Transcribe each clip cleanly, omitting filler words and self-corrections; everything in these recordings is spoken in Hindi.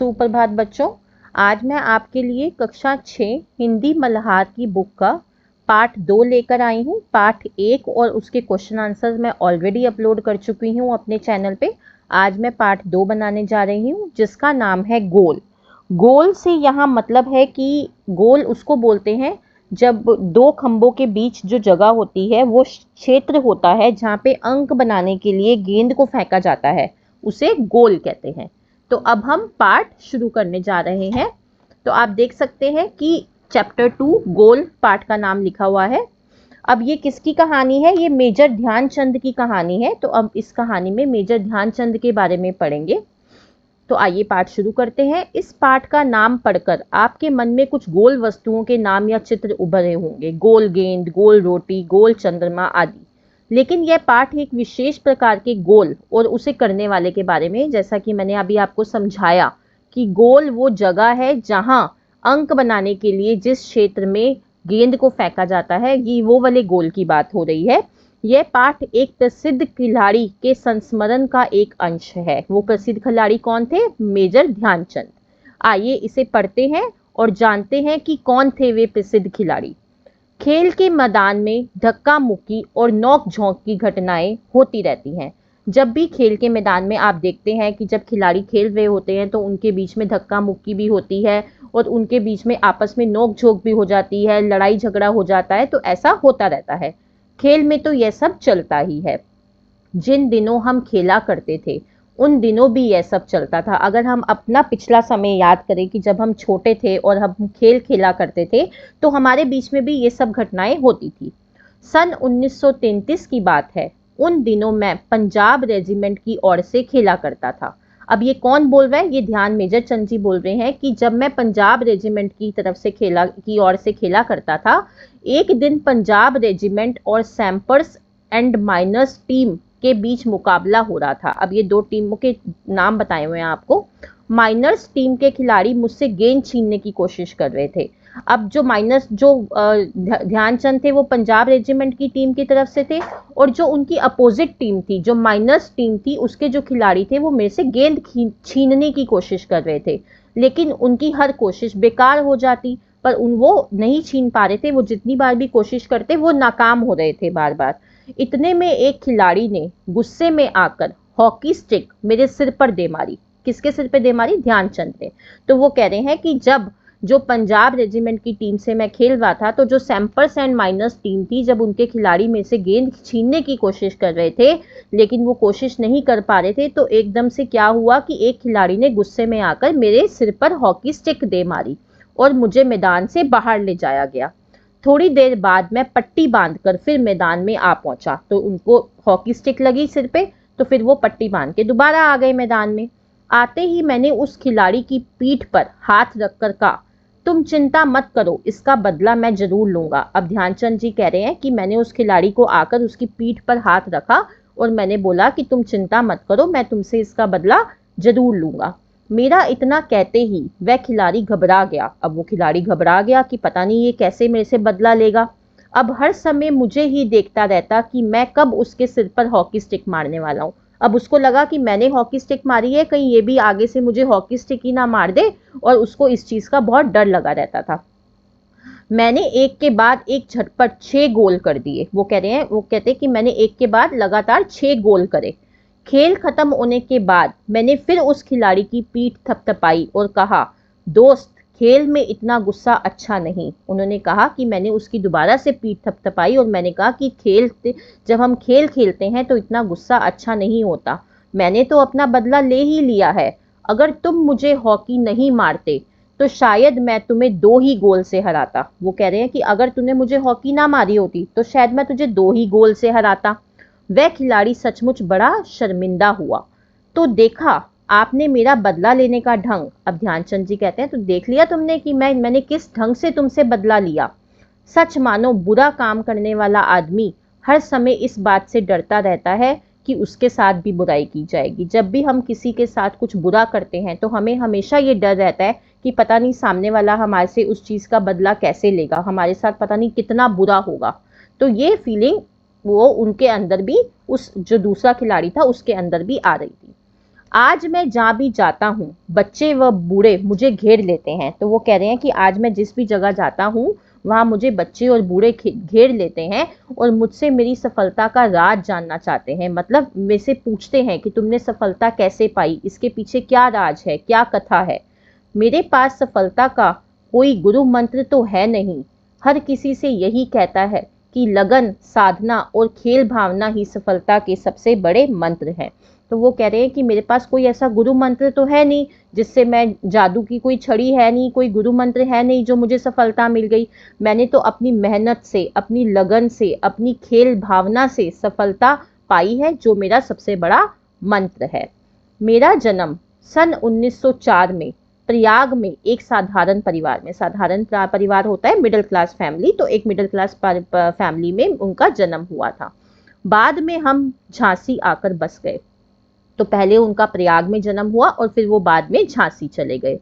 सुप्रभात बच्चों। आज मैं आपके लिए कक्षा 6 हिंदी मल्हार की बुक का पार्ट 2 लेकर आई हूँ। पार्ट 1 और उसके क्वेश्चन आंसर मैं ऑलरेडी अपलोड कर चुकी हूँ अपने चैनल पे। आज मैं पार्ट 2 बनाने जा रही हूँ जिसका नाम है गोल। गोल से यहाँ मतलब है कि गोल उसको बोलते हैं जब दो खंभों के बीच जो जगह होती है वो क्षेत्र होता है जहाँ पे अंक बनाने के लिए गेंद को फेंका जाता है, उसे गोल कहते हैं। तो अब हम पार्ट शुरू करने जा रहे हैं। तो आप देख सकते हैं कि चैप्टर 2 गोल पार्ट का नाम लिखा हुआ है। अब ये किसकी कहानी है? ये मेजर ध्यानचंद की कहानी है। तो अब इस कहानी में मेजर ध्यानचंद के बारे में पढ़ेंगे। तो आइए पाठ शुरू करते हैं। इस पाठ का नाम पढ़कर आपके मन में कुछ गोल वस्तुओं के नाम या चित्र उभरे होंगे, गोल गेंद, गोल रोटी, गोल चंद्रमा आदि। लेकिन यह पाठ एक विशेष प्रकार के गोल और उसे करने वाले के बारे में, जैसा कि मैंने अभी आपको समझाया कि गोल वो जगह है जहां अंक बनाने के लिए जिस क्षेत्र में गेंद को फेंका जाता है, ये वो वाले गोल की बात हो रही है। यह पाठ एक प्रसिद्ध खिलाड़ी के संस्मरण का एक अंश है। वो प्रसिद्ध खिलाड़ी कौन थे? मेजर ध्यानचंद। आइए इसे पढ़ते हैं और जानते हैं कि कौन थे वे प्रसिद्ध खिलाड़ी। खेल के मैदान में धक्का मुक्की और नोक झोंक की घटनाएं होती रहती हैं। जब भी खेल के मैदान में आप देखते हैं कि जब खिलाड़ी खेल रहे होते हैं तो उनके बीच में धक्का मुक्की भी होती है और उनके बीच में आपस में नोक झोंक भी हो जाती है, लड़ाई झगड़ा हो जाता है। तो ऐसा होता रहता है खेल में, तो यह सब चलता ही है। जिन दिनों हम खेला करते थे उन दिनों भी यह सब चलता था। अगर हम अपना पिछला समय याद करें कि जब हम छोटे थे और हम खेल खेला करते थे तो हमारे बीच में भी ये सब घटनाएं होती थी। सन 1933 की बात है। उन दिनों मैं पंजाब रेजिमेंट की ओर से खेला करता था। अब ये कौन बोल रहा है? ये ध्यान मेजर चंद जी बोल रहे हैं कि जब मैं पंजाब रेजिमेंट की तरफ से ओर से खेला करता था, एक दिन पंजाब रेजिमेंट और सैम्पर्स एंड माइनर्स टीम के बीच मुकाबला हो रहा था। अब ये दो टीमों के नाम बताए हुए हैं आपको। माइनर्स टीम के खिलाड़ी मुझसे गेंद छीनने की कोशिश कर रहे थे। अब जो माइनर्स ध्यानचंद थे वो पंजाब रेजिमेंट की टीम की तरफ से थे और जो उनकी अपोजिट टीम थी, जो माइनर्स टीम थी, उसके जो खिलाड़ी थे वो मेरे से गेंद छीनने की कोशिश कर रहे थे। लेकिन उनकी हर कोशिश बेकार हो जाती, पर वो नहीं छीन पा रहे थे। वो जितनी बार भी कोशिश करते वो नाकाम हो रहे थे बार बार। इतने में एक खिलाड़ी ने गुस्से में आकर हॉकी स्टिक मेरे सिर पर दे मारी। किसके सिर पे दे मारी? ध्यानचंद ने। तो वो कह रहे हैं कि जब जो पंजाब रेजिमेंट की टीम से मैं खेल रहा था तो जो सैम्पर्स एंड माइनर्स टीम थी, जब उनके खिलाड़ी में से गेंद छीनने की कोशिश कर रहे थे लेकिन वो कोशिश नहीं कर पा रहे थे, तो एकदम से क्या हुआ कि एक खिलाड़ी ने गुस्से में आकर मेरे सिर पर हॉकी स्टिक दे मारी और मुझे मैदान से बाहर ले जाया गया। थोड़ी देर बाद मैं पट्टी बांधकर फिर मैदान में आ पहुंचा तो उनको हॉकी स्टिक लगी सिर पे, तो फिर वो पट्टी बांध के दोबारा आ गए मैदान में। आते ही मैंने उस खिलाड़ी की पीठ पर हाथ रखकर कहा, तुम चिंता मत करो, इसका बदला मैं जरूर लूंगा। अब ध्यानचंद जी कह रहे हैं कि मैंने उस खिलाड़ी को आकर उसकी पीठ पर हाथ रखा और मैंने बोला कि तुम चिंता मत करो, मैं तुमसे इसका बदला जरूर लूंगा। मेरा इतना कहते ही वह खिलाड़ी घबरा गया। अब वो खिलाड़ी घबरा गया कि पता नहीं ये कैसे मेरे से बदला लेगा। अब हर समय मुझे ही देखता रहता कि मैं कब उसके सिर पर हॉकी स्टिक मारने वाला हूँ। अब उसको लगा कि मैंने हॉकी स्टिक मारी है, कहीं ये भी आगे से मुझे हॉकी स्टिक ही ना मार दे, और उसको इस चीज का बहुत डर लगा रहता था। मैंने एक के बाद एक झटपट 6 गोल कर दिए। वो कहते हैं कि मैंने एक के बाद लगातार 6 गोल करे। खेल खत्म होने के बाद मैंने फिर उस खिलाड़ी की पीठ थपथपाई और कहा, दोस्त, खेल में इतना गुस्सा अच्छा नहीं। उन्होंने कहा कि मैंने उसकी दोबारा से पीठ थपथपाई और मैंने कहा कि जब हम खेल खेलते हैं तो इतना गुस्सा अच्छा नहीं होता। मैंने तो अपना बदला ले ही लिया है। अगर तुम मुझे हॉकी नहीं मारते तो शायद मैं तुम्हें 2 ही गोल से हराता। वो कह रहे हैं कि अगर तूने मुझे हॉकी ना मारी होती तो शायद मैं तुझे 2 ही गोल से हराता। वह खिलाड़ी सचमुच बड़ा शर्मिंदा हुआ। तो देखा आपने मेरा बदला लेने का ढंग। अब ध्यानचंद जी कहते हैं, तो देख लिया तुमने कि मैंने किस ढंग से तुमसे बदला लिया। सच मानो बुरा काम करने वाला आदमी हर समय इस बात से डरता रहता है कि उसके साथ भी बुराई की जाएगी। जब भी हम किसी के साथ कुछ बुरा करते हैं तो हमें हमेशा ये डर रहता है कि पता नहीं सामने वाला हमारे से उस चीज का बदला कैसे लेगा, हमारे साथ पता नहीं कितना बुरा होगा। तो ये फीलिंग वो उनके अंदर भी, उस जो दूसरा खिलाड़ी था उसके अंदर भी आ रही थी। आज मैं जहाँ भी जाता हूँ बच्चे व बूढ़े मुझे घेर लेते हैं। तो वो कह रहे हैं कि आज मैं जिस भी जगह जाता हूँ वहाँ मुझे बच्चे और बूढ़े घेर लेते हैं और मुझसे मेरी सफलता का राज जानना चाहते हैं। मतलब मेरे से पूछते हैं कि तुमने सफलता कैसे पाई, इसके पीछे क्या राज है, क्या कथा है। मेरे पास सफलता का कोई गुरु मंत्र तो है नहीं, हर किसी से यही कहता है कि लगन, साधना और खेल भावना ही सफलता के सबसे बड़े मंत्र हैं। तो वो कह रहे हैं कि मेरे पास कोई ऐसा गुरु मंत्र तो है नहीं, जिससे मैं जादू की कोई छड़ी है नहीं, कोई गुरु मंत्र है नहीं जो मुझे सफलता मिल गई। मैंने तो अपनी मेहनत से, अपनी लगन से, अपनी खेल भावना से सफलता पाई है, जो मेरा सबसे बड़ा मंत्र है। मेरा जन्म सन 1904 में प्रयाग में एक साधारण परिवार में, साधारण परिवार होता है मिडिल क्लास फैमिली, तो एक मिडिल क्लास फैमिली में उनका जन्म हुआ था। बाद में हम झांसी आकर बस गए। तो पहले उनका प्रयाग में जन्म हुआ और फिर वो बाद में झांसी चले गए।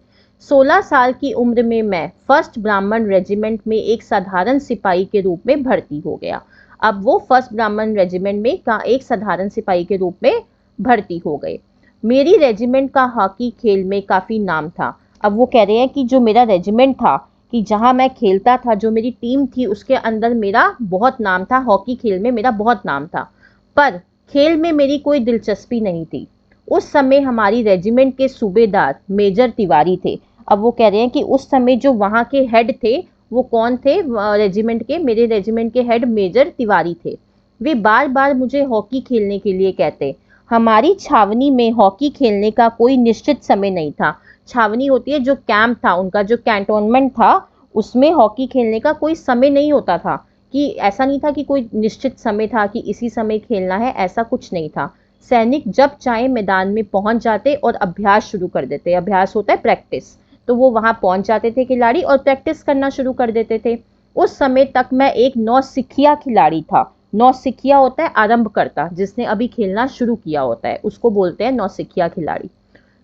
16 साल की उम्र में मैं फर्स्ट ब्राह्मण रेजिमेंट में एक साधारण सिपाही के रूप में भर्ती हो गया। अब वो फर्स्ट ब्राह्मण रेजिमेंट में एक साधारण सिपाही के रूप में भर्ती हो गए। मेरी रेजिमेंट का हॉकी खेल में काफ़ी नाम था। अब वो कह रहे हैं कि जो मेरा रेजिमेंट था, कि जहाँ मैं खेलता था, जो मेरी टीम थी, उसके अंदर मेरा बहुत नाम था, हॉकी खेल में मेरा बहुत नाम था। पर खेल में मेरी कोई दिलचस्पी नहीं थी। उस समय हमारी रेजिमेंट के सूबेदार मेजर तिवारी थे। अब वो कह रहे हैं कि उस समय जो वहाँ के हेड थे वो कौन थे, रेजिमेंट के, मेरे रेजिमेंट के हेड मेजर तिवारी थे। वे बार बार मुझे हॉकी खेलने के लिए कहते। हमारी छावनी में हॉकी खेलने का कोई निश्चित समय नहीं था। छावनी होती है जो कैंप था उनका, जो कैंटोनमेंट था, उसमें हॉकी खेलने का कोई समय नहीं होता था। कि ऐसा नहीं था कि कोई निश्चित समय था कि इसी समय खेलना है, ऐसा कुछ नहीं था। सैनिक जब चाहे मैदान में पहुंच जाते और अभ्यास शुरू कर देते। अभ्यास होता है प्रैक्टिस, तो वो वहां पहुंच जाते थे खिलाड़ी और प्रैक्टिस करना शुरू कर देते थे। उस समय तक मैं एक नौसिखिया खिलाड़ी था। नौसिखिया होता है आरंभकर्ता, जिसने अभी खेलना शुरू किया होता है, उसको बोलते हैं नौसिखिया खिलाड़ी।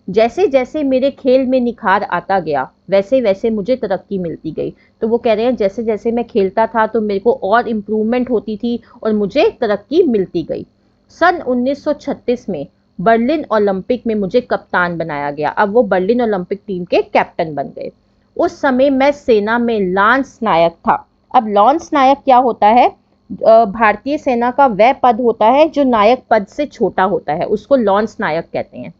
जैसे जैसे मेरे खेल में निखार आता गया वैसे वैसे मुझे तरक्की मिलती गई। तो वो कह रहे हैं जैसे जैसे मैं खेलता था तो मेरे को और इम्प्रूवमेंट होती थी और मुझे तरक्की मिलती गई। सन 1936 में बर्लिन ओलंपिक में मुझे कप्तान बनाया गया। अब वो बर्लिन ओलंपिक टीम के कैप्टन बन गए। उस समय मैं सेना में लांस नायक था। अब लांस नायक क्या होता है? भारतीय सेना का वह पद होता है जो नायक पद से छोटा होता है, उसको लांस नायक कहते हैं।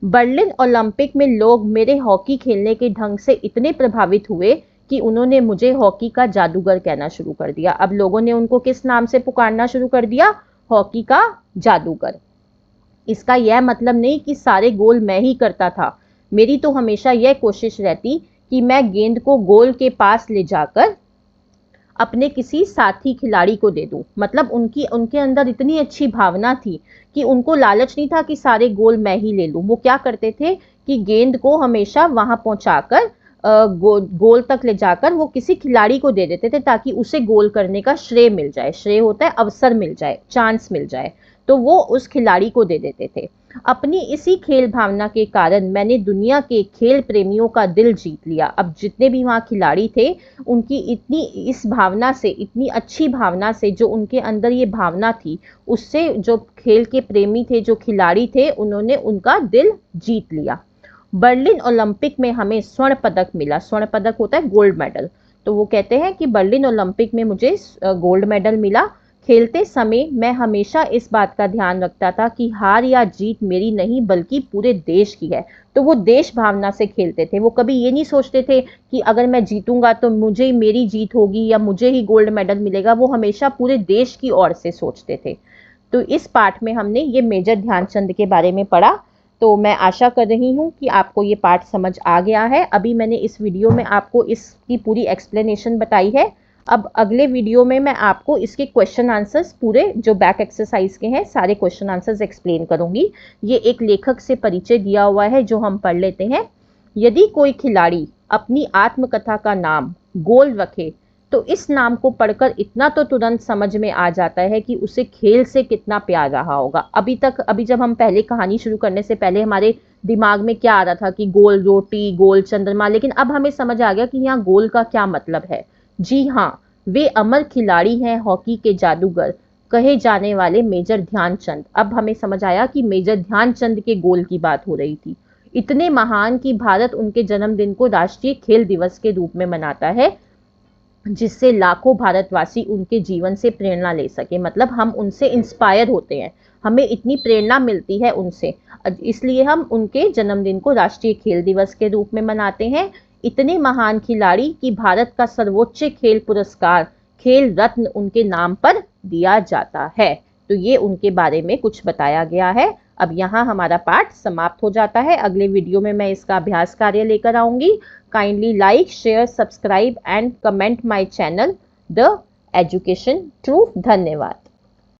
बर्लिन ओलंपिक में लोग मेरे हॉकी खेलने के ढंग से इतने प्रभावित हुए कि उन्होंने मुझे हॉकी का जादूगर कहना शुरू कर दिया। अब लोगों ने उनको किस नाम से पुकारना शुरू कर दिया? हॉकी का जादूगर। इसका यह मतलब नहीं कि सारे गोल मैं ही करता था। मेरी तो हमेशा यह कोशिश रहती कि मैं गेंद को गोल के पास ले जाकर अपने किसी साथी खिलाड़ी को दे दूं। मतलब उनके अंदर इतनी अच्छी भावना थी कि उनको लालच नहीं था कि सारे गोल मैं ही ले लूं। वो क्या करते थे कि गेंद को हमेशा वहां पहुंचाकर गोल तक ले जाकर वो किसी खिलाड़ी को दे देते थे, ताकि उसे गोल करने का श्रेय मिल जाए। श्रेय होता है अवसर मिल जाए, चांस मिल जाए, तो वो उस खिलाड़ी को दे देते थे। अपनी इसी खेल भावना के कारण मैंने दुनिया के खेल प्रेमियों का दिल जीत लिया। अब जितने भी वहाँ खिलाड़ी थे, उनकी इतनी इस भावना से, इतनी अच्छी भावना से, जो उनके अंदर ये भावना थी, उससे जो खेल के प्रेमी थे, जो खिलाड़ी थे, उन्होंने उनका दिल जीत लिया। बर्लिन ओलंपिक में हमें स्वर्ण पदक मिला। स्वर्ण पदक होता है गोल्ड मेडल। तो वो कहते हैं कि बर्लिन ओलंपिक में मुझे गोल्ड मेडल मिला। खेलते समय मैं हमेशा इस बात का ध्यान रखता था कि हार या जीत मेरी नहीं बल्कि पूरे देश की है। तो वो देश भावना से खेलते थे। वो कभी ये नहीं सोचते थे कि अगर मैं जीतूंगा तो मुझे मेरी जीत होगी या मुझे ही गोल्ड मेडल मिलेगा। वो हमेशा पूरे देश की ओर से सोचते थे। तो इस पाठ में हमने ये मेजर ध्यानचंद के बारे में पढ़ा। तो मैं आशा कर रही हूँ कि आपको ये पाठ समझ आ गया है। अभी मैंने इस वीडियो में आपको इसकी पूरी एक्सप्लेनेशन बताई है। अब अगले वीडियो में मैं आपको इसके क्वेश्चन आंसर्स, पूरे जो बैक एक्सरसाइज के हैं, सारे क्वेश्चन आंसर्स एक्सप्लेन करूंगी। ये एक लेखक से परिचय दिया हुआ है जो हम पढ़ लेते हैं। यदि कोई खिलाड़ी अपनी आत्मकथा का नाम गोल रखे तो इस नाम को पढ़कर इतना तो तुरंत समझ में आ जाता है कि उसे खेल से कितना प्यार रहा होगा। अभी जब हम पहले कहानी शुरू करने से पहले हमारे दिमाग में क्या आ रहा था कि गोल रोटी, गोल चंद्रमा, लेकिन अब हमें समझ आ गया कि यहाँ गोल का क्या मतलब है। जी हाँ, वे अमर खिलाड़ी हैं, हॉकी के जादूगर। कहे जाने वाले मेजर ध्यानचंद। अब हमें समझ आया कि मेजर ध्यानचंद के गोल की बात हो रही थी। इतने महान कि भारत उनके जन्मदिन को राष्ट्रीय खेल दिवस के रूप में मनाता है, जिससे लाखों भारतवासी उनके जीवन से प्रेरणा ले सके। मतलब हम उनसे इंस्पायर होते हैं, हमें इतनी प्रेरणा मिलती है उनसे, इसलिए हम उनके जन्मदिन को राष्ट्रीय खेल दिवस के रूप में मनाते हैं। इतने महान खिलाड़ी कि भारत का सर्वोच्च खेल पुरस्कार खेल रत्न उनके नाम पर दिया जाता है। तो ये उनके बारे में कुछ बताया गया है। अब यहाँ हमारा पाठ समाप्त हो जाता है। अगले वीडियो में मैं इसका अभ्यास कार्य लेकर आऊंगी। Kindly like, share, subscribe and comment my channel the education truth. धन्यवाद।